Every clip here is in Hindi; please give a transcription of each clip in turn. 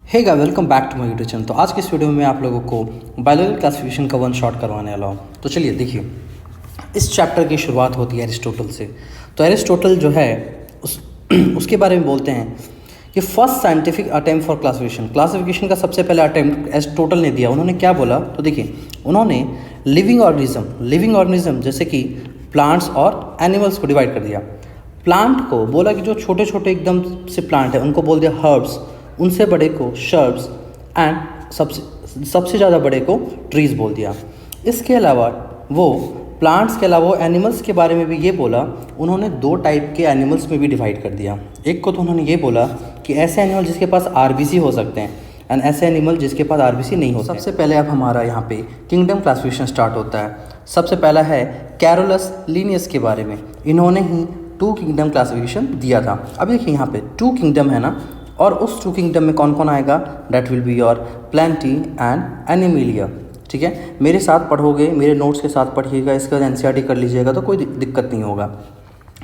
Hey guys, welcome back to my YouTube channel. तो आज के इस वीडियो में मैं आप लोगों को बायोलॉजिकल क्लासिफिकेशन का वन शॉट करवाने वाला हूँ। तो चलिए देखिए, इस चैप्टर की शुरुआत होती है एरिस्टोटल से। तो एरिस्टोटल जो है उसके बारे में बोलते हैं कि first scientific attempt for classification का सबसे पहला अटेम्प्ट एरिस्टोटल ने दिया। उन्होंने क्या बोला, तो देखिए उन्होंने लिविंग ऑर्गेनिज्म जैसे कि प्लांट्स और एनिमल्स को डिवाइड कर दिया। प्लांट को बोला कि जो छोटे छोटे एकदम से प्लांट है उनको बोल दिया हर्ब्स, उनसे बड़े को शर्ब्स एंड सबसे ज़्यादा बड़े को ट्रीज़ बोल दिया। इसके अलावा वो प्लांट्स के अलावा एनिमल्स के बारे में भी ये बोला। उन्होंने दो टाइप के एनिमल्स में भी डिवाइड कर दिया। एक को तो उन्होंने ये बोला कि ऐसे एनिमल जिसके पास आरबीसी हो सकते हैं एंड ऐसे एनिमल जिसके पास आरबीसी नहीं हो। सबसे पहले अब हमारा यहाँ पे किंगडम क्लासिफिकेशन स्टार्ट होता है। सबसे पहला है कैरोलस लिनियस के बारे में। इन्होंने ही 2 किंगडम क्लासिफिकेशन दिया था। अब देखिए यहाँ पे 2 किंगडम है ना, और उस 2 किंगडम में कौन कौन आएगा, that will be your Plantae and Animalia. ठीक है, मेरे साथ पढ़ोगे, मेरे नोट्स के साथ पढ़िएगा, इसके बाद एनसीईआरटी कर लीजिएगा तो कोई दिक्कत नहीं होगा।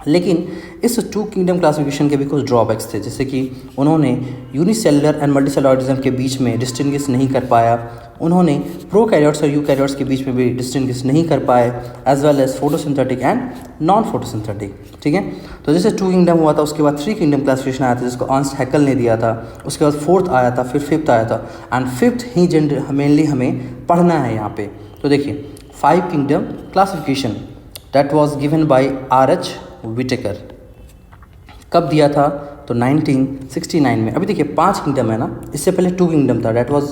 लेकिन इस 2 किंगडम क्लासिफिकेशन के भी कुछ ड्रॉबैक्स थे, जैसे कि उन्होंने यूनिसेलुलर एंड मल्टीसेलुलर ऑर्गेनिज्म के बीच में डिस्टिंग्विश नहीं कर पाया। उन्होंने प्रोकैरियोट्स और यूकैरियोट्स के बीच में भी डिस्टिंग्विश नहीं कर पाए, as well as photosynthetic and non photosynthetic. ठीक है, तो जैसे 2 किंगडम हुआ था, उसके बाद 3 किंगडम क्लासिफिकेशन आया था जिसको अर्नस्ट हैकेल ने दिया था। उसके बाद 4th आया था, फिर 5th आया था, एंड 5th ही मेनली हमें पढ़ना है यहाँ पे। तो देखिए 5 kingdom classification that was given by R.H. Whittaker. कब दिया था, तो 1969 में। अभी देखिए 5 किंगडम है ना, इससे पहले 2 किंगडम था, that was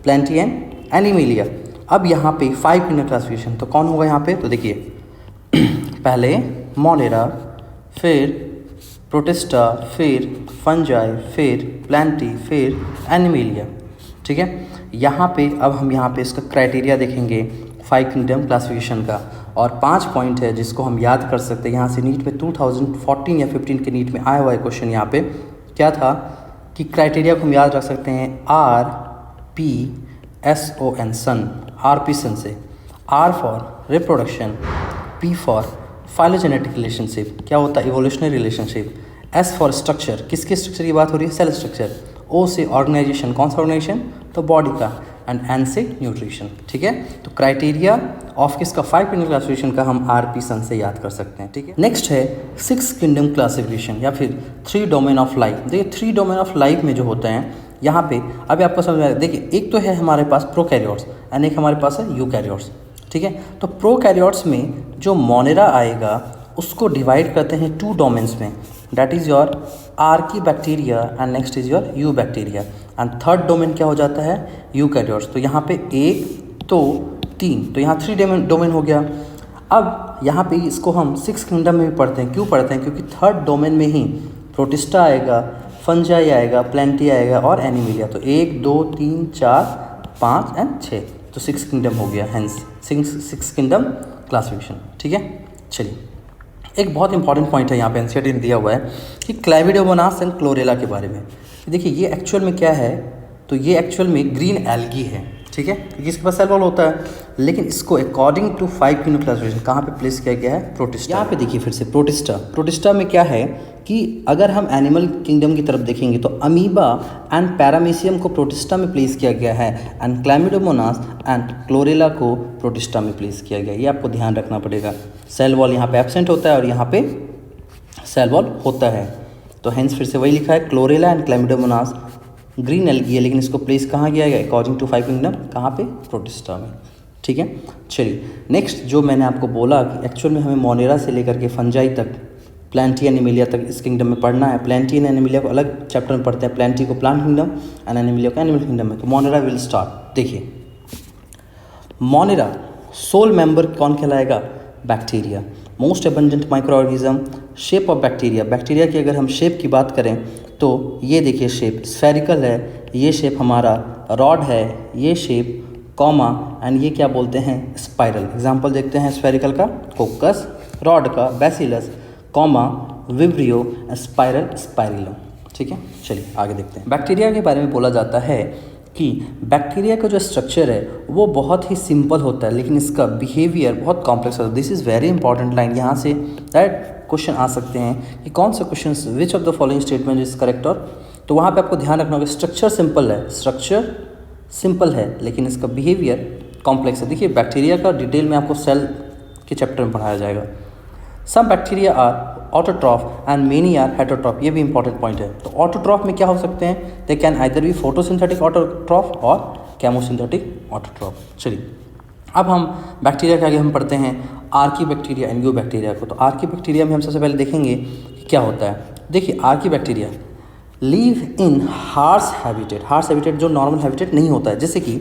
Plantae and Animalia. अब यहाँ पे 5 किंगडम क्लासिफिकेशन, तो कौन होगा यहाँ पे, तो देखिए पहले मोनेरा, फिर प्रोटिस्टा, फिर फंजाई, फिर प्लेंटी, फिर एनिमिलिया। ठीक है, यहाँ पे अब हम यहाँ पे इसका क्राइटेरिया देखेंगे 5 किंगडम क्लासिफिकेशन का, और 5 पॉइंट है जिसको हम याद कर सकते हैं। यहाँ से नीट में 2014 या 15 के नीट में आया हुआ है क्वेश्चन। यहाँ पे क्या था कि क्राइटेरिया को हम याद रख सकते हैं, RPSON सन, RP सन से, R for reproduction, P for phylogenetic relationship, क्या होता है evolutionary relationship, S for structure, किसके स्ट्रक्चर की बात हो रही है, सेल स्ट्रक्चर, O से ऑर्गेनाइजेशन, कौन सा ऑर्गेनाइजेशन, तो बॉडी का, एंड N से न्यूट्रिशन। ठीक है, तो क्राइटेरिया ऑफ किसका, 5 किंगडम क्लासिफिकेशन का हम RP सन से याद कर सकते हैं। ठीक है, नेक्स्ट है 6 किंगडम क्लासिफिकेशन या फिर 3 डोमेन ऑफ लाइफ। देखिए 3 डोमेन ऑफ लाइफ में जो होते हैं यहाँ पे, अभी आपको समझ में आएगा। देखिए एक तो है हमारे पास प्रोकैरियोट्स एंड एक हमारे पास है यूकैरियोट्स। ठीक है, तो प्रोकैरियोट्स में जो मोनेरा आएगा उसको डिवाइड करते हैं 2 डोमेन्स में, that is your Archie bacteria and next is your you bacteria, and 3rd domain क्या हो जाता है, यूकैरियोट्स। तो यहाँ पे 1 2 3, तो यहाँ 3 डोमेन हो गया। अब यहाँ पे इसको हम 6 किंगडम में भी पढ़ते हैं। क्यों पढ़ते हैं, क्योंकि 3rd डोमेन में ही प्रोटिस्टा आएगा, फंजाई आएगा, प्लेंटी आएगा और एनिमिलिया। तो 1 2 3 4 5 एंड 6, तो 6 किंगडम हो गया, हेंस 6 किंगडम क्लासिफिकेशन। ठीक है, चलिए एक बहुत इंपॉर्टेंट पॉइंट है यहाँ पे एनसीईआरटी ने दिया हुआ है कि क्लैविडोमोनास एंड क्लोरेला के बारे में। देखिए ये एक्चुअल में क्या है, तो ये एक्चुअल में ग्रीन एल्गी है। ठीक है, क्योंकि इसके पास सेल वॉल होता है, लेकिन इसको अकॉर्डिंग टू 5 किंगडम क्लासिफिकेशन कहाँ पे प्लेस किया गया है, प्रोटिस्टा। यहाँ पे देखिए फिर से प्रोटिस्टा में क्या है कि अगर हम एनिमल किंगडम की तरफ देखेंगे तो अमीबा एंड पैरामीशियम को प्रोटिस्टा में प्लेस किया गया है, एंड क्लैमिडोमोनास एंड क्लोरेला को प्रोटिस्टा में प्लेस किया गया है। ये आपको ध्यान रखना पड़ेगा। सेल वॉल यहाँ पे एब्सेंट होता है और यहाँ पे सेल वॉल होता है, तो हेंस फिर से वही लिखा है, क्लोरेला एंड क्लैमिडोमोनास ग्रीन एल्गी है, लेकिन इसको प्लेस कहाँ किया गया, अकॉर्डिंग टू 5 किंगडम, कहाँ पे, प्रोटिस्टा में। ठीक है, चलिए नेक्स्ट जो मैंने आपको बोला कि एक्चुअल में हमें मोनेरा से लेकर के फंजाई तक, प्लेंटी एंड एनिमिलिया तक इस किंगडम में पढ़ना है। प्लेंटी एंड एनिमिलिया को अलग चैप्टर में पढ़ते हैं, प्लेंटी को प्लांट किंगडम एंड एनिमिलिया को एनिमल किंगडम में। तो मोनेरा विल स्टार्ट। देखिए मोनेरा सोल मेंबर कौन कहलाएगा, bacteria, most abundant micro organism. Shape of bacteria की अगर हम शेप की बात करें तो ये देखिए शेप स्फेरिकल है, ये शेप हमारा रॉड है, ये शेप कॉमा, एंड ये क्या बोलते हैं, स्पाइरल। एग्जांपल देखते हैं स्फेरिकल का कोकस, रॉड का bacillus, comma vibrio, spiral spirillum. ठीक है, चलिए आगे देखते हैं। बैक्टीरिया के बारे में बोला जाता है कि बैक्टीरिया का जो स्ट्रक्चर है वो बहुत ही सिंपल होता है, लेकिन इसका बिहेवियर बहुत कॉम्प्लेक्स होता है। This is very important line. यहाँ से डायरेक्ट क्वेश्चन आ सकते हैं कि कौन सा question, which of the following statement is correct और तो वहाँ पे आपको ध्यान रखना होगा स्ट्रक्चर सिंपल है लेकिन इसका बिहेवियर कॉम्प्लेक्स है। देखिए बैक्टीरिया का डिटेल में आपको सेल के चैप्टर में पढ़ाया जाएगा। Some bacteria are autotroph and many are heterotroph, ये भी इंपॉर्टेंट पॉइंट है। तो ऑटोट्रॉफ में क्या हो सकते हैं, they can either be photosynthetic autotroph और केमोसिंथेटिक ऑटोट्रॉफ। चलिए अब हम बैक्टीरिया के आगे हम पढ़ते हैं archaebacteria and eubacteria को। तो आर्की बैक्टीरिया में हम सबसे पहले देखेंगे कि क्या होता है। देखिए आर्की बैक्टीरिया लीव इन हार्श हैबिटेट जो नॉर्मल हैबिटेट नहीं होता है, जैसे कि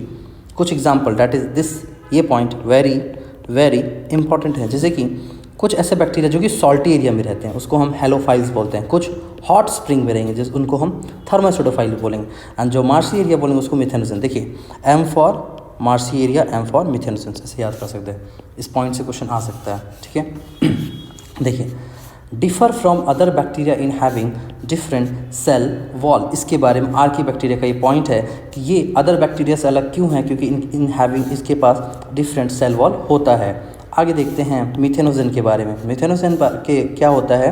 कुछ एग्जाम्पल दैट इज दिस, ये पॉइंट वेरी वेरी इंपॉर्टेंट है। जैसे कि कुछ ऐसे बैक्टीरिया जो कि सॉल्टी एरिया में रहते हैं उसको हम हेलोफाइल्स बोलते हैं, कुछ हॉट स्प्रिंग में रहेंगे जिस उनको हम थर्मोसिडोफाइल बोलेंगे, एंड जो मार्शी एरिया बोलेंगे उसको मिथेनोजेन। देखिए M for marshy area, M for methanogen, ऐसे याद कर सकते हैं। इस पॉइंट से क्वेश्चन आ सकता है, ठीक है। देखिए differ from other bacteria in having different cell wall, इसके बारे में आर्की बैक्टीरिया का ये पॉइंट है कि ये अदर बैक्टीरिया से अलग क्यों है, क्योंकि इन हैविंग इसके पास डिफरेंट सेल वॉल होता है। आगे देखते हैं मिथेनोजेन के बारे में। मिथेनोजेन के क्या होता है,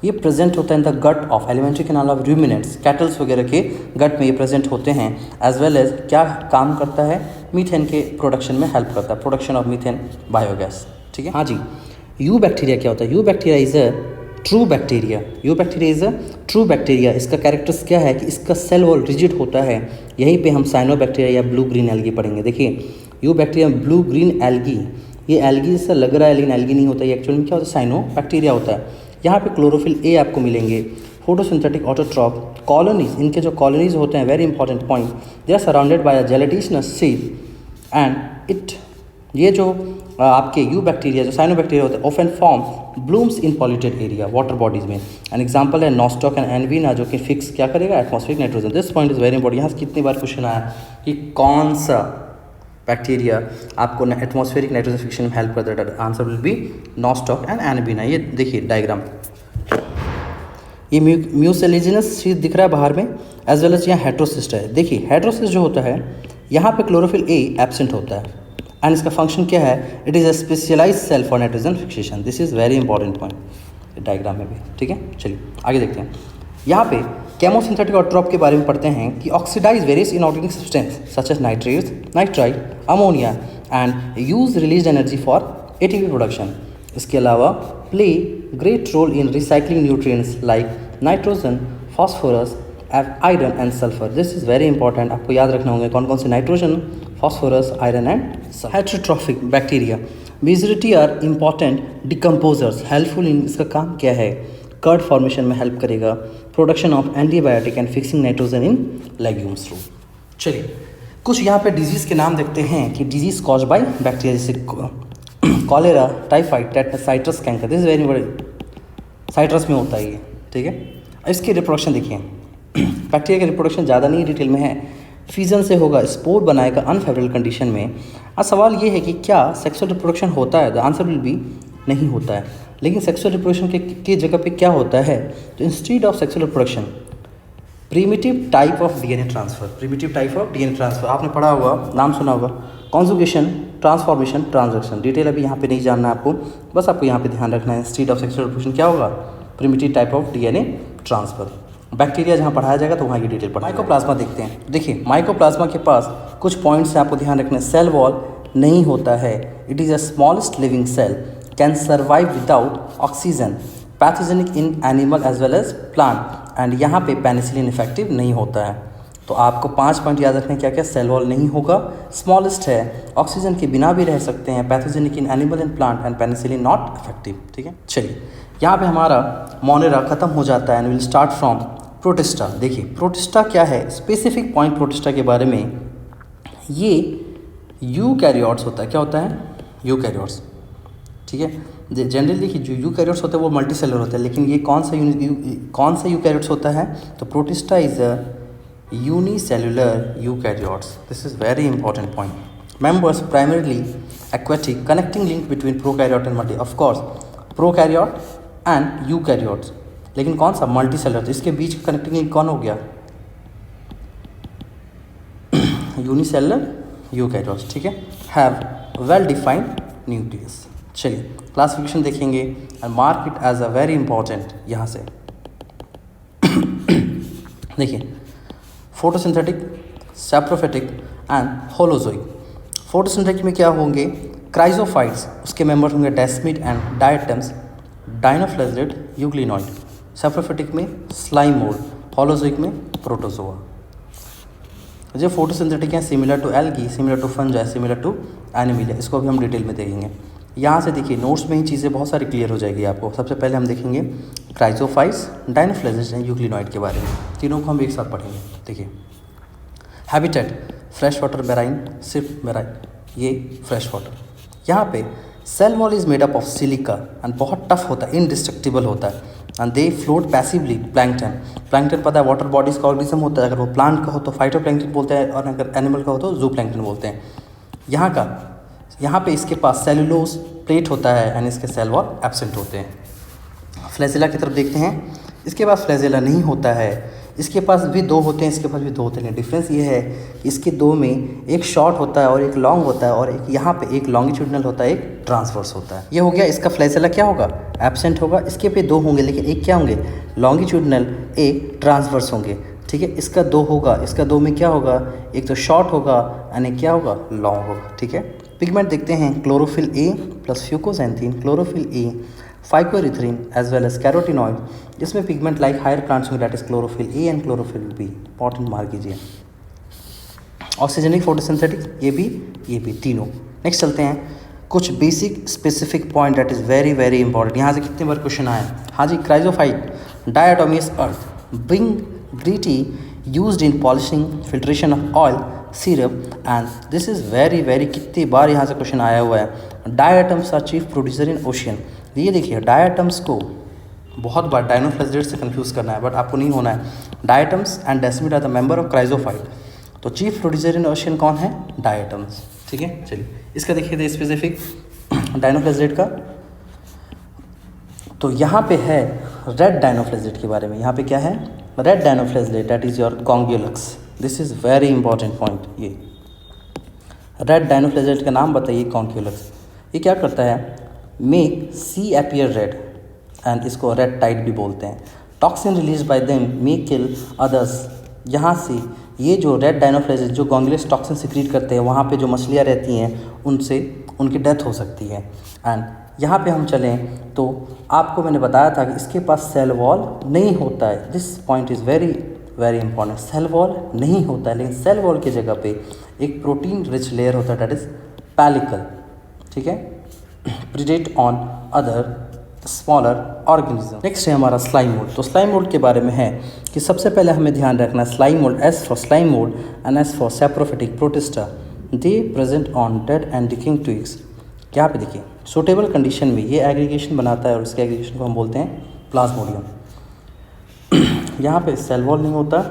ये प्रेजेंट होता है in the gut of alimentary canal of ruminants, cattles वगैरह के गट में ये प्रेजेंट होते हैं। एज वेल एज क्या काम करता है, मीथेन के प्रोडक्शन में हेल्प करता है, प्रोडक्शन ऑफ मीथेन बायोगैस, ठीक है। हाँ जी, यू बैक्टीरिया क्या होता है, you bacteria is a true bacteria, you bacteria is a true bacteria. इसका कैरेक्टर्स क्या है कि इसका सेल वॉल रिजिड होता है। यहीं पे हम साइनो बैक्टीरिया या ब्लू ग्रीन एल्गी पढ़ेंगे। देखिए you bacteria blue green algae, ये एल्गी जैसा लग रहा है लेकिन एल्गी नहीं होता, ये एक्चुअल में क्या होता है, साइनो बैक्टीरिया होता है। यहाँ पे क्लोरोफिल ए आपको मिलेंगे, फोटोसिंथेटिक ऑटोट्रॉफ, कॉलोनीज, इनके जो कॉलोनीज होते हैं very important point, they are surrounded by a gelatinous sheath and it, ये जो आपके यू बैक्टीरिया जो साइनो बैक्टीरिया होते हैं often form blooms in polluted area water bodies में। एन एग्जाम्पल है नॉस्टॉक एंड एनवीना जो कि फिक्स क्या करेगा, atmospheric nitrogen. This point is very important. यहाँ से कितनी बार क्वेश्चन आया कि कौन सा बैक्टीरिया आपको एटमॉस्फेरिक नाइट्रोजन फिक्शन में हेल्प करता है, answer will be Nostoc and एनवीना। ये देखिए डायग्राम, ये म्यूसेलिजिनस शीट दिख रहा है बाहर में, एज वेल एज यहाँ हेट्रोसिस्ट है। देखिए हेट्रोसिस्ट जो होता है यहाँ पे क्लोरोफिल ए एब्सेंट होता है एंड इसका फंक्शन क्या है, it is a specialised cell for nitrogen fixation. This is very important point diagram में भी, ठीक है। चलिए आगे देखते हैं। यहाँ पे केमोसिंथेटिक ऑटोट्रॉफ के बारे में पढ़ते हैं कि oxidise various inorganic substance such as nitrates, nitrite, ammonia and use release energy for ATP production. इसके अलावा play great role in recycling nutrients like nitrogen, phosphorus, iron and sulphur. This is very important, आपको याद रखना होंगे कौन कौन से, nitrogen, phosphorus, iron and sulphur. Heterotrophic bacteria majority are important decomposers, helpful in, इसका काम क्या है, कर्ड फॉर्मेशन में हेल्प करेगा, production of antibiotic and fixing nitrogen in legumes through. चलिए कुछ यहाँ पे डिजीज़ के नाम देखते हैं कि डिजीज़ कॉज बाय बैक्टीरिया, जैसे cholera, typhoid, tetanus, citrus canker. This is very बड़ी, साइट्रस में होता है ये, ठीक है। इसकी रिप्रोडक्शन देखिए, बैक्टीरिया की रिप्रोडक्शन ज़्यादा नहीं डिटेल में है, फ्यूजन से होगा, स्पोर बनाएगा अनफेवरेबल कंडीशन में। अब सवाल ये है कि क्या सेक्सुअल रिप्रोडक्शन होता है, द आंसर विल बी नहीं होता है। लेकिन सेक्सुअल रिप्रोडक्शन के जगह पे क्या होता है, तो instead of sexual reproduction primitive type of DNA transfer, primitive type of DNA transfer आपने पढ़ा होगा, नाम सुना होगा, कॉन्जुगेशन, ट्रांसफॉर्मेशन, ट्रांजेक्शन। डिटेल अभी यहाँ पे नहीं जानना है आपको, बस आपको यहाँ पे ध्यान रखना है इंस्टीड ऑफ सेक्सुअल रिप्रोडक्शन क्या होगा, primitive type of DNA transfer. Bacteria जहाँ पढ़ाया जाएगा तो वहाँ की डिटेल पढ़ा। माइकोप्लाज्मा देखते हैं। देखिए माइकोप्लाज्मा के पास कुछ पॉइंट्स से आपको ध्यान रखना है, सेल वॉल नहीं होता है, it is a smallest living cell, can survive without oxygen, pathogenic in animal as well as plant, and यहाँ पे पेनिसिलिन इफेक्टिव नहीं होता है। तो आपको 5 पॉइंट याद रखने क्या क्या, सेल वॉल नहीं होगा, स्मॉलेस्ट है, ऑक्सीजन के बिना भी रह सकते हैं, pathogenic in animal and plant, and penicillin not effective, ठीक है। चलिए यहाँ पे हमारा मोनेरा खत्म हो जाता है and will start from protista. देखिए प्रोटिस्टा क्या है, स्पेसिफिक पॉइंट प्रोटिस्टा के बारे में, ये यूकैरियोट्स होता है। क्या होता है, यूकैरियोट्स, ठीक है। जनरली देखिए जो यूकैरियोट्स होते हैं वो मल्टी सेलुलर होते हैं, लेकिन ये कौन सा यूकैरियोट्स होता है, तो protista is a unicellular eukaryotes. This is very important point. Members primarily aquatic, connecting link between prokaryote and multi, of course prokaryote and eukaryotes, लेकिन कौन सा, मल्टी सेलुलर। इसके बीच का कनेक्टिंग लिंक कौन हो गया, यूनिसेलुलर यूकैरियोट्स, ठीक है। Have well defined nucleus. चलिए क्लासिफिकेशन देखेंगे and mark it as a very important. यहाँ से देखिए photosynthetic, saprophytic and holozoic. Photosynthetic में क्या होंगे, क्राइजोफाइट्स, उसके मेंबर्स होंगे desmid and diatoms, dinoflagellate, euglenoid. Saprophytic में स्लाइम मोल्ड, होलोजोइक में प्रोटोजोआ। जो फोटोसिंथेटिक हैं similar to algae, similar to fungi, similar to Animalia, इसको भी हम डिटेल में देखेंगे। यहाँ से देखिए नोट्स में ही चीज़ें बहुत सारी क्लियर हो जाएगी आपको। सबसे पहले हम देखेंगे क्राइजोफाइट्स, डायनोफ्लेजेलेट एंड यूग्लिनॉइड के बारे में, तीनों को हम एक साथ पढ़ेंगे। देखिए हैबिटेट, फ्रेश वाटर मेराइन, सिर्फ मेराइन, ये फ्रेश वाटर। यहाँ पे cell wall is made up of silica and बहुत टफ होता है, इनडिस्ट्रक्टिबल होता है। And they float passively, plankton, plankton पता है वाटर बॉडीज का ऑर्गेनिज्म होता है। अगर वो प्लांट का हो तो फाइटोप्लैंकटन बोलते हैं, और अगर एनिमल का हो तो जूप्लैंकटन बोलते हैं। यहाँ पे इसके पास सेलुलोज प्लेट होता है एंड इसके सेल वॉल एब्सेंट होते हैं। फ्लैजेला की तरफ देखते हैं, इसके पास फ्लैजेला नहीं होता है, इसके पास भी दो होते हैं, इसके पास भी दो होते हैं। डिफरेंस ये है कि इसके दो में एक शॉर्ट होता है और एक लॉन्ग होता है, और एक यहाँ पे एक लॉन्गिट्यूडनल होता है, एक ट्रांसवर्स होता है। ये हो गया इसका फ्लैजेला क्या होगा, एब्सेंट होगा। इसके पे दो होंगे लेकिन एक क्या होंगे, लॉन्गिट्यूडनल, एक ट्रांसवर्स होंगे। ठीक है, इसका दो होगा, इसका दो में क्या होगा, एक तो शॉर्ट होगा यानी क्या होगा, लॉन्ग होगा। ठीक है, पिगमेंट देखते हैं, chlorophyll A plus fucoxanthin, chlorophyll A, phycoerythrin as well as carotenoid, जिसमें पिगमेंट लाइक हायर प्लांट्स होंगे, that is chlorophyll A and chlorophyll B. Important mark कीजिए। ऑक्सीजनिक फोटोसिंथेटिक, ये भी तीनों। नेक्स्ट चलते हैं, कुछ basic specific point that is very very important. यहाँ से कितने बार क्वेश्चन आए, हाँ जी, chrysophyte, diatomaceous earth, being gritty, used in polishing, filtration of oil, syrup, and this is very very, कितनी बार यहाँ से क्वेश्चन आया हुआ है। Diatoms are chief producer in ocean. ये देखिए डायटम्स को बहुत बार डायनोफ्लेजेलेट से कंफ्यूज करना है, बट आपको नहीं होना है। Diatoms and desmid are the member of chrysophyte. तो चीफ प्रोड्यूसर इन ओशियन कौन है, डायटम्स। ठीक है, चलिए इसका देखिए थे स्पेसिफिक डायनोफ्लेजेलेट का। तो यहाँ पे है रेड डायनोफ्लेजेलेट के बारे में। यहाँ पे क्या है, red dinoflagellate, that is your Gonyaulax. This is very important point. ये रेड डायनोफ्लेजेलेट का नाम बताइए, गोंग्युलक्स। ये क्या करता है, make sea appear red, and इसको रेड टाइड भी बोलते हैं। Toxin release by them may kill others. यहाँ से ये जो रेड डायनोफ्लेजेलेट जो गोंग्युलक्स टॉक्सिन सिक्रीट करते हैं, वहाँ पे जो मछलियाँ रहती हैं उनसे उनकी डेथ हो सकती है। एंड यहाँ पे हम चलें तो आपको मैंने बताया था कि इसके पास सेल वॉल नहीं होता है। This point is very very important. Cell wall नहीं होता है, लेकिन सेल वॉल की जगह पे एक प्रोटीन रिच लेयर होता है, दैट इज़ पैलिकल। ठीक है, predate on other smaller organism. Next है हमारा स्लाइम मोल्ड। तो स्लाइम मोल्ड के बारे में है कि सबसे पहले हमें ध्यान रखना है slime mould, S for slime mould and S for saprophytic protista, they present on dead and डिकिंग twigs. क्या पे देखिए सूटेबल कंडीशन में ये एग्रीगेशन बनाता है और इसके एग्रीगेशन को हम बोलते हैं प्लाज्मोडियम। यहाँ पे सेल वॉल नहीं होता,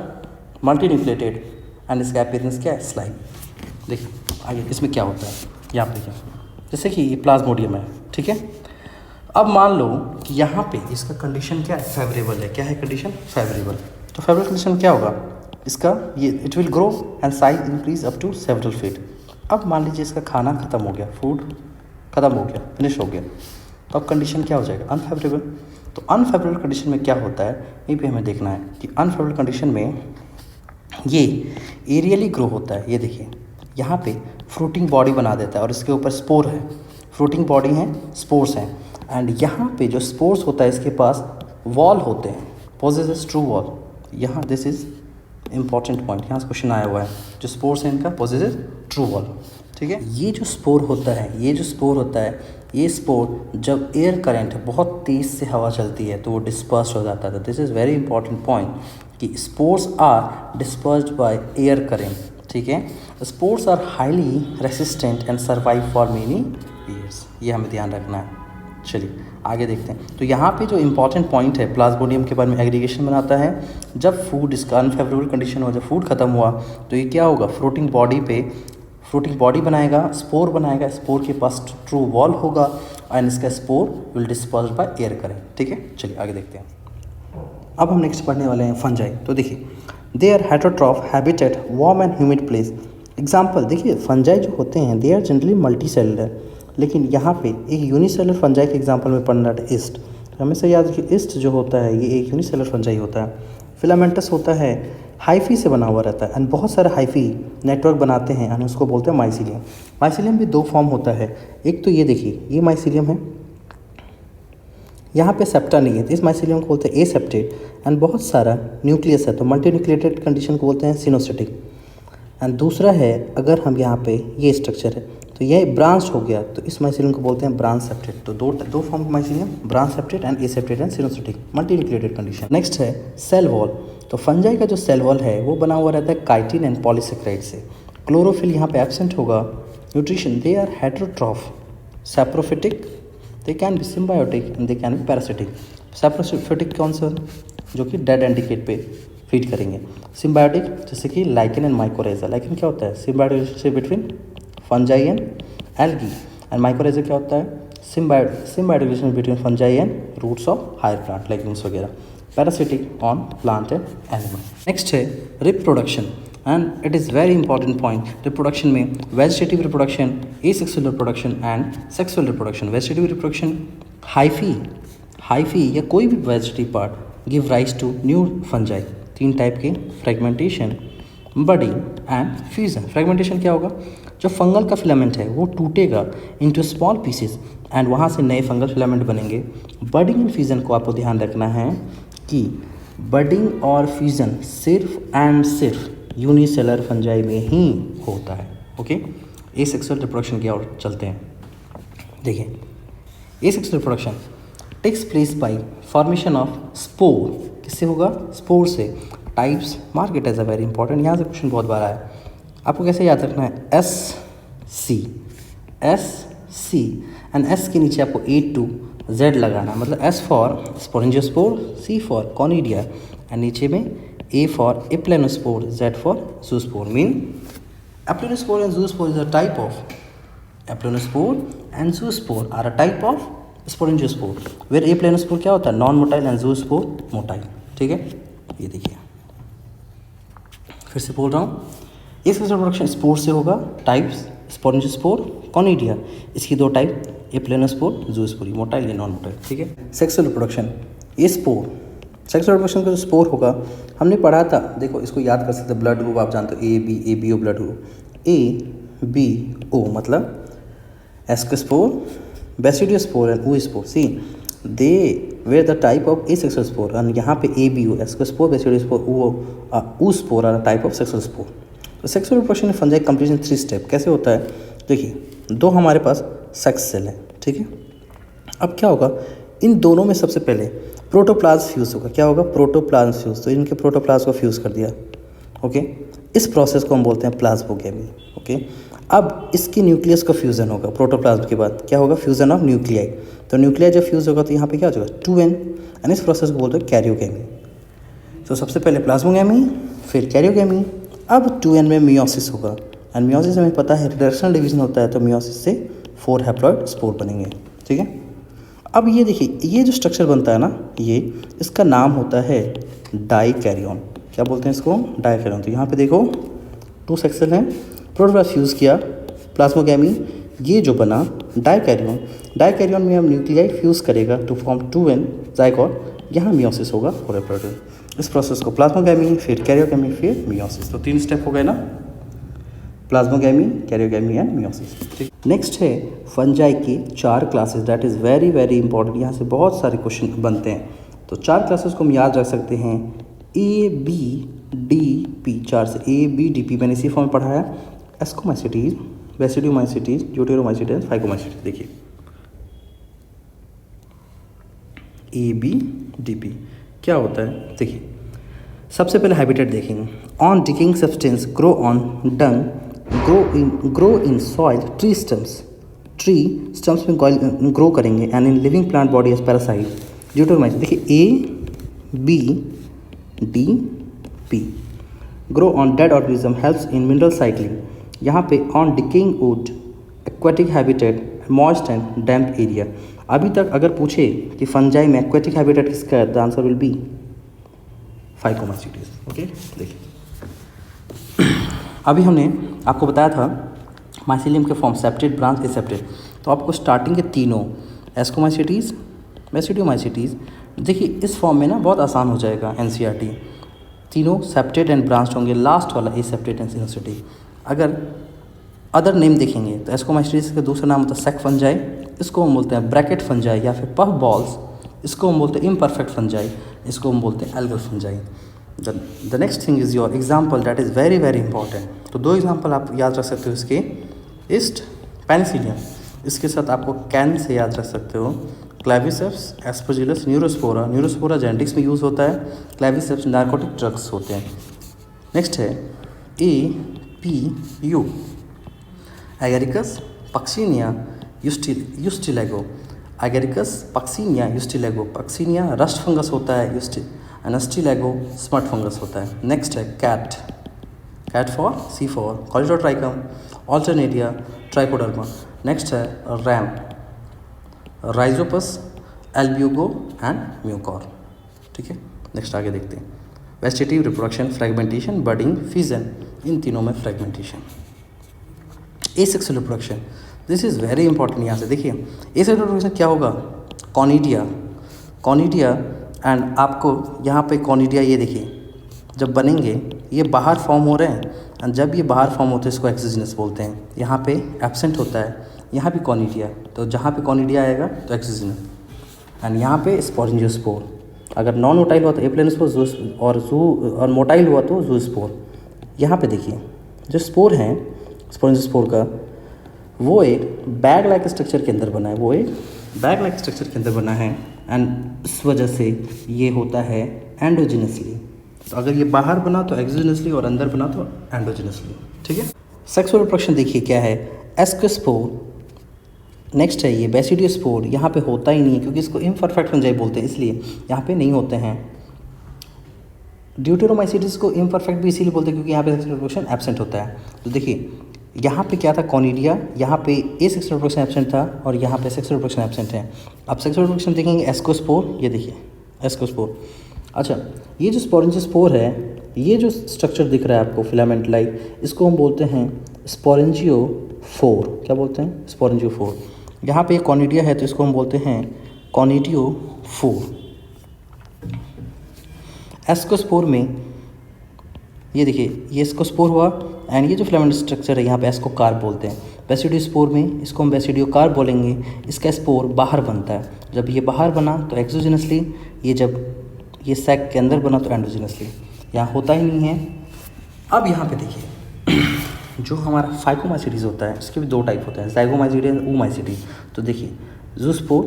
मल्टी न्यूक्लिएटेड, एंड इसका अपीयरेंस क्या है, स्लाइम। देखिए आगे इसमें क्या होता है, यहाँ पे देखिए जैसे कि ये प्लाज्मोडियम है। ठीक है, अब मान लो कि यहाँ पे इसका कंडीशन क्या है, फेवरेबल है। क्या है कंडीशन, फेवरेबल। तो फेवरेबल कंडीशन क्या होगा इसका, ये it will grow and size increase up to several feet. अब मान लीजिए इसका खाना खत्म हो गया, फूड खत्म हो गया, फिनिश हो गया, तो अब कंडीशन क्या हो जाएगा, अनफेवरेबल। तो अनफेवरेबल कंडीशन में क्या होता है, ये भी हमें देखना है कि अनफेवरेबल कंडीशन में ये एरियली ग्रो होता है। ये देखिए यहाँ पे फ्रूटिंग बॉडी बना देता है और इसके ऊपर स्पोर है, फ्रूटिंग बॉडी है, स्पोर्स हैं, एंड यहाँ पे जो स्पोर्स होता है इसके पास वॉल होते हैं, पोजेसेस ट्रू वॉल। यहाँ दिस इज इंपॉर्टेंट पॉइंट, यहाँ से क्वेश्चन आया हुआ है। जो स्पोर्स है इनका पोजेसेस ट्रू वॉल। ठीक है, ये जो स्पोर होता है, ये जो स्पोर होता है, ये स्पोर जब एयर करंट बहुत तेज़ से हवा चलती है तो वो डिस्पर्स हो जाता है। This is very important point कि spores are dispersed by air current. ठीक है, spores are highly resistant and survive for many years. ये हमें ध्यान रखना है। चलिए आगे देखते हैं। तो यहाँ पे जो इंपॉर्टेंट पॉइंट है, प्लाज्मोडियम के बारे में एग्रीगेशन बनाता है। जब फूड इसका अनफेवरेबल कंडीशन हो, जब फूड खत्म हुआ तो ये क्या होगा, फ्लोटिंग बॉडी पे फ्रूटिंग बॉडी बनाएगा, स्पोर बनाएगा, स्पोर के पास ट्रू वॉल होगा एंड इसका spore will disperse by air करें। ठीक है, चलिए आगे देखते हैं। अब हम नेक्स्ट पढ़ने वाले हैं फंजाई। तो देखिए they are heterotroph habitat warm and humid place. Example देखिए, फंजाई जो होते हैं they are generally multi cellular, लेकिन यहाँ पे एक यूनिसेलुलर फंजाई के एग्जाम्पल में पढ़ना है ईस्ट। हमेशा याद रखिए ईस्ट जो होता है ये एक यूनिसेलुलर फंजाई होता है। फिलामेंटस होता है हाइफी से बना हुआ रहता है एंड बहुत सारे हाइफी नेटवर्क बनाते हैं एंड उसको बोलते हैं माइसीलियम। माइसीलियम भी दो फॉर्म होता है, एक तो ये देखिए ये माइसीलियम है, यहाँ पे सेप्टा नहीं है तो इस माइसीलियम को बोलते हैं एसेप्टेट एंड बहुत सारा न्यूक्लियस है तो मल्टी न्यूक्लिएटेड कंडीशन को बोलते हैं सिनोसिटिक। एंड दूसरा है अगर हम यहाँ पे ये स्ट्रक्चर है तो ये ब्रांच हो गया तो इस माइसीलियम को बोलते हैं ब्रांच सेप्टेट। तो दो फॉर्म का mycelium, branch septate and aseptate and coenocytic multinucleated condition. Next है सेल वॉल। तो फंजाई का जो सेल वॉल है वो बना हुआ रहता है काइटिन एंड पॉलीसेक्राइड से। क्लोरोफिल यहाँ पे एब्सेंट होगा। Nutrition they are heterotroph, saprophytic, they can be symbiotic and they can be parasitic. Saprophytic कौन सा जो कि डेड एंडिकेट पे फीड करेंगे। सिम्बायोटिक जैसे कि लाइकेन एंड माइकोराइजा। लाइकेन क्या होता है, symbiotic relationship between fungi and algae and mycorrhiza क्या होता है, symbiotic relationship between fungi and roots of higher plant legumes वगैरह। Parasitic on plant and animal. Next है reproduction and it is very important point. Reproduction में vegetative reproduction, asexual reproduction and sexual reproduction. Vegetative reproduction hyphae या कोई भी vegetative part give rise to new fungi. तीन टाइप के, fragmentation, budding and fusion. Fragmentation क्या होगा, जो फंगल का फिलामेंट है वो टूटेगा इनटू स्मॉल पीसेस एंड वहाँ से नए फंगल फिलामेंट बनेंगे। बडिंग एंड फ्यूजन को आपको ध्यान रखना है कि बडिंग और फ्यूजन सिर्फ एंड सिर्फ यूनिसेलर फंजाई में ही होता है। ओके, एसेक्सुअल रिप्रोडक्शन की ओर चलते हैं। देखिए, asexual reproduction takes place by formation of spore. किससे होगा, स्पोर से। Types mark it as a very important, यहाँ से क्वेश्चन बहुत बार आया है। आपको कैसे याद रखना है, एस सी एंड एस के नीचे आपको A to Z लगाना है। मतलब S for sporangiospore, C for conidia and नीचे में A for aplanospore, Z for zoospore. Mean aplanospore and zoospore is a type of aplanospore and zoospore are a type of sporangiospore, where aplanospore क्या होता है, non motile and zoospore motile. ठीक है, ये देखिए फिर से बोल रहा हूँ, इसका रिप्रोडक्शन स्पोर से होगा। टाइप्स स्पोरेंजियोस्पोर, कॉनिडिया, इसकी दो टाइप, एप्लेनोस्पोर, जूस्पोर, मोटाइल या नॉन मोटाइल। ठीक है, सेक्सुअल रिप्रोडक्शन, ये स्पोर, सेक्सुअल रिप्रोडक्शन का जो स्पोर होगा हमने पढ़ा था। देखो इसको याद कर सकते, ब्लड ग्रुप आप जानते हो, A B O blood group, ABO मतलब ascospore, basidiospore and oospore। See they were the type of asexual spore and यहाँ पे ABO ascospore, basidiospore, oospore are type of sexual spore. तो sexual reproduction fungi completion 3 step कैसे होता है। देखिए, दो हमारे पास सेक्स सेल है, ठीक है। अब क्या होगा, इन दोनों में सबसे पहले प्रोटोप्लाज्म फ्यूज होगा। क्या होगा, प्रोटोप्लाज्म फ्यूज। तो इनके प्रोटोप्लाज्म को फ्यूज कर दिया। ओके, इस प्रोसेस को हम बोलते हैं प्लाज्मोगेमी। ओके, अब इसकी न्यूक्लियस का फ्यूज़न होगा। प्रोटोप्लाज्म के बाद क्या होगा, फ्यूज़न ऑफ न्यूक्लियाई। तो न्यूक्लियाई जब फ्यूज़ होगा तो यहाँ पे क्या हो जाएगा, 2N एंड इस प्रोसेस को बोलते हैं कैरियोगेमी। तो सबसे पहले प्लाज्मोगेमी, फिर कैरियोगेमी, अब 2N में मियोसिस होगा एंड मियोसिस हमें पता है रिडक्शनल डिवीजन होता है, तो मियोसिस से 4 हैप्लॉइड स्पोर बनेंगे। ठीक है, अब ये देखिए, ये जो स्ट्रक्चर बनता है ना, ये इसका नाम होता है डाइकैरियोन। क्या बोलते हैं इसको, डाइकैरियोन। तो यहाँ पे देखो 2 सेक्शन हैं, प्रोटोप्लाज्म फ्यूज़ किया, प्लाज्मोगेमी, ये जो बना डाइकैरियोन। डाइकैरियोन में हम न्यूक्लियाई फ्यूज़ करेगा टू फॉर्म 2N जाइगोट, यहाँ मियोसिस होगा और रिप्रोडक्शन। इस प्रोसेस को प्लाज्मोगेमी, फिर कैरियोगेमी, फिर मियोसिस। तो 3 स्टेप हो गए ना, प्लाज्मोगेमी, कैरियोगेमी एंड मियोसिस। ठीक, नेक्स्ट है फंजाई की 4 classes. That is very very important, यहाँ से बहुत सारे क्वेश्चन बनते हैं। तो 4 क्लासेस को हम याद रख सकते हैं, ABDP, 4 से ABDP मैंने इसी फॉर्म में पढ़ा है। Ascomycetes, basidiomycetes, deuteromycetes, phycomycetes. देखिए ABDP क्या होता है, देखिए सबसे पहले हैबिटेट देखेंगे। On decaying substance grow on dung, grow in soil, tree stumps में ग्रो करेंगे and in living plant body as parasite, deuteromycetes. देखिए ABDP, grow on dead organism, helps in mineral cycling. यहाँ पे on decaying wood, aquatic habitat, moist and damp area. अभी तक अगर पूछे कि फंजाई में एक्वेटिक हैबिटेट किसका है, the answer will B phycomycetes. Okay, देखिए अभी हमने आपको बताया था माइसीलियम के फॉर्म सेप्टेट, ब्रांच, एसेप्टेट। तो आपको स्टार्टिंग के तीनों एस्कोमाइसिटीज, बेसिडियोमाइसिटीज, देखिए इस फॉर्म में ना बहुत आसान हो जाएगा NCERT। तीनों सेप्टेड एंड ब्रांच्ड होंगे, लास्ट वाला एसेप्टेड एंड सिनोसिटी। अगर अदर नेम देखेंगे तो एस्कोमाइसीटीज का दूसरा नाम होता है सेक फंजाई, इसको हम बोलते हैं ब्रैकेट फंजाई या फिर पफ बॉल्स, इसको हम बोलते हैं इम्परफेक्ट फंजाई, इसको हम बोलते हैं algal fungi. The next thing is your example that is very very important. तो 2 एग्जाम्पल आप याद रख सकते हो इसके, ईस्ट पेनिसिलियम, इसके साथ आपको कैन से याद रख सकते हो Claviceps, Aspergillus, Neurospora. Neurospora genetics में यूज़ होता है, क्लेविसेप्स नार्कोटिक ड्रग्स होते हैं। नेक्स्ट है APU, agaricus puccinia ustilago. Agaricus puccinia ustilago, puccinia rust fungus होता है, एनस्टिलेगो स्मट फंगस होता है। नेक्स्ट है CAT for C4 colletotrichum, alternaria, trichoderma. Next है ramp, rhizopus, albugo and mucor. ठीक है, नेक्स्ट आगे देखते हैं। Vegetative, reproduction, fragmentation, budding, fission, इन तीनों में फ्रेगमेंटेशन। Asexual reproduction, this is very important. यहाँ से देखिए एसेक्सुअल रिप्रोडक्शन क्या होगा, कॉनिडिया एंड आपको यहाँ पे कॉनिडिया ये देखिए जब बनेंगे ये बाहर फॉर्म हो रहे हैं, एंड जब ये बाहर फॉर्म होते हैं इसको एक्सिजनस बोलते हैं। यहाँ पे एब्सेंट होता है, यहाँ भी कॉनिडिया, तो जहाँ पे कॉनिडिया आएगा तो एक्सिजनस, एंड यहाँ पे स्पोरेंजियोस्पोर। अगर नॉन मोटाइल हुआ तो एप्लेनोस्पोर और मोटाइल हुआ तो जूस्पोर। यहाँ पे देखिए जो स्पोर हैं स्पोरेंजियोस्पोर का, वो एक बैग लाइक स्ट्रक्चर के अंदर बना है, एंड इस वजह से ये होता है एंडोजिनसली। तो अगर ये बाहर बना तो एक्सोजिनसली और अंदर बना तो एंडोजिनसली। ठीक है, सेक्सुअल रिप्रोडक्शन देखिए क्या है, एस्कोस्पोर। नेक्स्ट है ये बेसिडियोस्पोर, यहाँ पे होता ही नहीं है क्योंकि इसको इम्परफेक्ट फंजाई बोलते हैं, इसलिए यहाँ पे नहीं होते हैं। ड्यूटेरोमाइसीटिस को इम्परफेक्ट भी इसीलिए बोलते हैं क्योंकि यहाँ पे सेक्सुअल रिप्रोडक्शन एब्सेंट होता है। तो देखिए यहाँ पे क्या था, कॉनिडिया, यहाँ पे सेक्सुअल रिप्रोडक्शन एब्सेंट था और यहाँ पे सेक्सुअल रिप्रोडक्शन एब्सेंट है। अब सेक्सुअल रिप्रोडक्शन देखेंगे एस्कोस्पोर, ये देखिए एस्कोस्पोर। अच्छा, ये जो स्पोरेंजियोस्पोर है, ये जो स्ट्रक्चर दिख रहा है आपको फिलामेंट लाइक, इसको हम बोलते हैं स्पोरेंजियोफोर। क्या बोलते हैं, स्पोरेंजियोफोर। यहाँ पे कॉनिडिया है तो इसको हम बोलते हैं कॉनिडियोफोर। एस्कोस्पोर में ये देखिए ये एस्कोस्पोर हुआ, एंड ये जो फिलामेंट स्ट्रक्चर है यहाँ पे एस्कोकार्प बोलते हैं। बेसिडियोस्पोर में इसको हम बेसिडियोकार्प बोलेंगे, इसका स्पोर बाहर बनता है। जब ये बाहर बना तो एक्सोजिनसली, ये जब ये सैक के अंदर बना तो एंडोजिनसली, यहाँ होता ही नहीं है। अब यहाँ पे देखिए जो हमारा फाइकोमाइसीटीज होता है इसके भी 2 टाइप होते हैं, जाइगोमाइसीटी एंड ooमाइसीटी। तो देखिए जूस्पोर,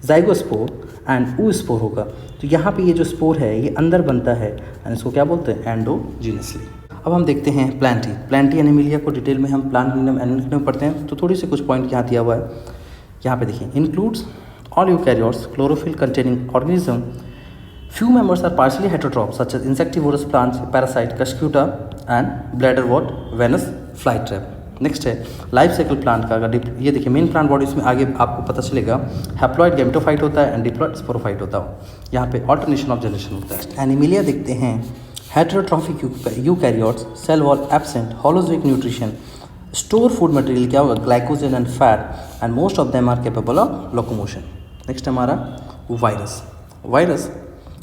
जाइगोस्पोर एंड ooस्पोर होगा। तो यहाँ पे ये जो स्पोर है ये अंदर बनता है, एंड इसको क्या बोलते हैं, एंडोजिनसली। अब हम देखते हैं प्लांटी एनिमिलिया को डिटेल में हम प्लांट किंगडम एनिमल किंगडम पढ़ते हैं, तो थोड़ी से कुछ पॉइंट यहाँ दिया हुआ है। यहाँ पे देखिए includes all eukaryotes, chlorophyll containing organism, few members are partially heterotrophs such as insectivorous plants, parasite, Cuscuta and bladderwort, Venus flytrap। Next है लाइफ साइकिल प्लांट का। अगर ये देखिए मेन प्लांट बॉडी, इसमें आगे आपको पता चलेगा हैप्लॉइड गैमेटोफाइट होता है एंड डिप्लॉइड स्पोरोफाइट होता है। यहाँ पे ऑल्टरनेशन ऑफ जनरेशन होता है। एनिमिलिया देखते हैं, heterotrophic eukaryotes, cell wall absent, holozoic nutrition, store food material क्या होगा, glycogen and fat, and most of them are capable of locomotion. Next हमारा वायरस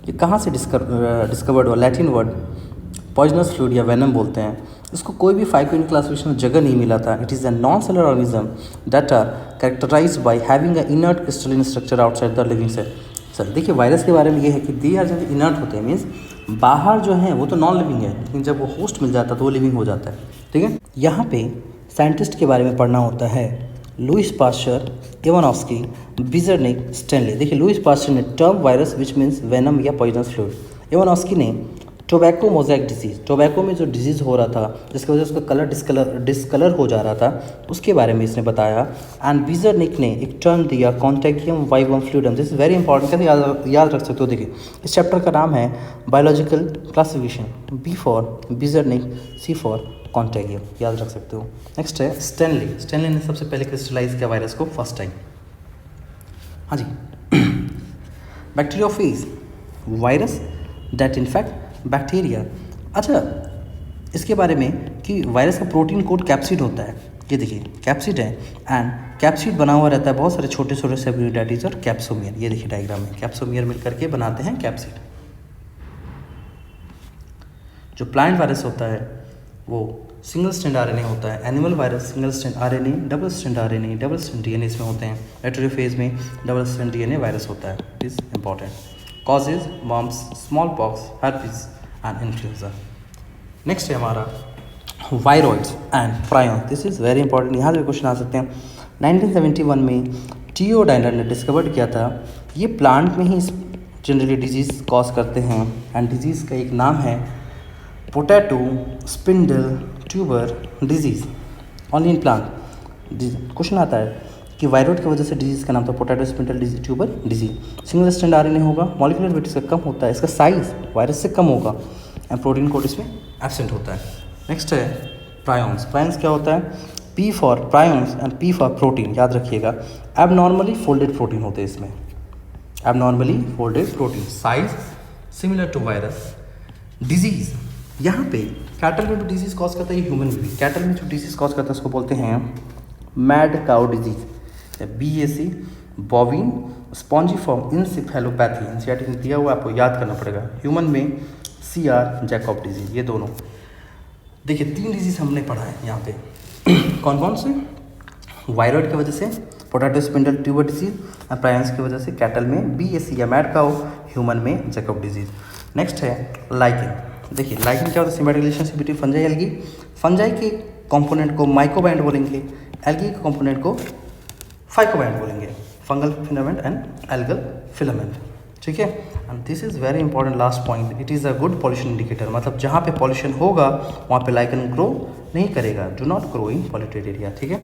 ये कहाँ से डिस्कवर्ड हुआ, लैटिन वर्ड पॉइजनस फ्लूइड या वेनम बोलते हैं। इसको कोई भी फाइकोनिक क्लासिफिकेशन में जगह नहीं मिला था। It is a non cellular organism that are characterised by having a inert crystalline structure outside the living cell. Sir देखिए वायरस के बारे में ये है कि दे आर जब इनर्ट होते हैं, मीन्स बाहर जो है वो तो नॉन लिविंग है, लेकिन जब वो होस्ट मिल जाता है तो वो लिविंग हो जाता है। ठीक है, यहाँ पे साइंटिस्ट के बारे में पढ़ना होता है, लुइस पास्चर, इवानोव्स्की, बिजरनिक, स्टेनले। देखिए लुइस पास्चर ने term virus which means venom या पॉइजनस फ्लूइड। इवानोव्स्की ने टोबैको मोज़ेक डिजीज़, टोबैको में जो डिजीज़ हो रहा था जिसकी वजह से उसका कलर डिस्कलर हो जा रहा था, उसके बारे में इसने बताया। एंड बिजरनिक ने एक टर्म दिया contagium vivum fluidum. This is very important, कैसे याद रख सकते हो। देखिए इस चैप्टर का नाम है biological classification, B for Beijerinck, C for contagium, याद रख सकते हो। नेक्स्ट है स्टेनले ने सबसे पहले क्रिस्टलाइज किया वायरस को फर्स्ट टाइम। हाँ जी, bacteriophage, virus that infect bacteria. अच्छा, इसके बारे में कि वायरस का प्रोटीन कोड कैप्सिड होता है। ये देखिए कैप्सिड है, एंड कैप्सिड बना हुआ रहता है बहुत सारे छोटे छोटे सेब्यूडाइटिस और कैप्सोमियर। ये देखिए डायग्राम में कैप्सोमियर मिल करके बनाते हैं कैप्सिड। जो प्लांट वायरस होता है वो सिंगल स्ट्रैंड आरएनए होता है, animal virus single strand RNA, double strand RNA, double strand DNA इसमें होते हैं। हेटेरोफेज में डबल स्ट्रैंड डीएनए वायरस होता है। It is important. Causes mumps, small pox, herpes and influenza. Next है हमारा viroids and prion. This is very important, यहाँ से क्वेश्चन आ सकते हैं। 1971 में टीओ डाइनर ने डिस्कवर किया था, ये प्लांट में ही जनरली डिजीज़ कॉज करते हैं एंड डिजीज़ का एक नाम है potato spindle tuber disease, only in plant. Question आता है कि वायरॉइड की वजह से डिजीज़ का नाम था potato spindle tuber disease. Single strand RNA होगा, मॉलिक्यूलर वेट इसका कम होता है, इसका साइज वायरस से कम होगा एंड प्रोटीन कोड इसमें एब्सेंट होता है। नेक्स्ट है प्रायॉन्स। प्रायॉन्स क्या होता है? P for prions and P for protein, याद रखिएगा। एबनॉर्मली फोल्डेड प्रोटीन होते हैं इसमें, abnormally folded protein, size similar to virus. Disease, यहाँ पे कैटल में जो डिजीज़ कॉज करता है, ह्यूमन में भी कैटल में जो डिजीज़ कॉज करता है उसको बोलते हैं mad cow disease, BAC, bovine spongiform encephalopathy. NCERT ने दिया हुआ, आपको याद करना पड़ेगा। ह्यूमन में CR जैकब डिजीज़। ये दोनों देखिए 3 डिजीज़ हमने पढ़ा है यहाँ पे। कौन कौन से? वायरॉइड की वजह से पोटैटो स्पिंडल ट्यूबर डिजीज, और प्रायंस की वजह से कैटल में BAC या मैड काउ, ह्यूमन में जैकब डिजीज। नेक्स्ट है लाइकेन। देखिए लाइकेन क्या होता है? Symbiotic relationship between fungi algae. Fungi के कंपोनेंट को माइकोबाइंड बोलेंगे, एल्गी के कंपोनेंट को फाइकोबाइंड बोलेंगे, fungal filament and algal filament. ठीक है, and this is very important last point, it is a good pollution indicator. मतलब जहाँ पे पॉल्यूशन होगा वहाँ पे लाइकेन ग्रो नहीं करेगा, do not grow in polluted area. ठीक है।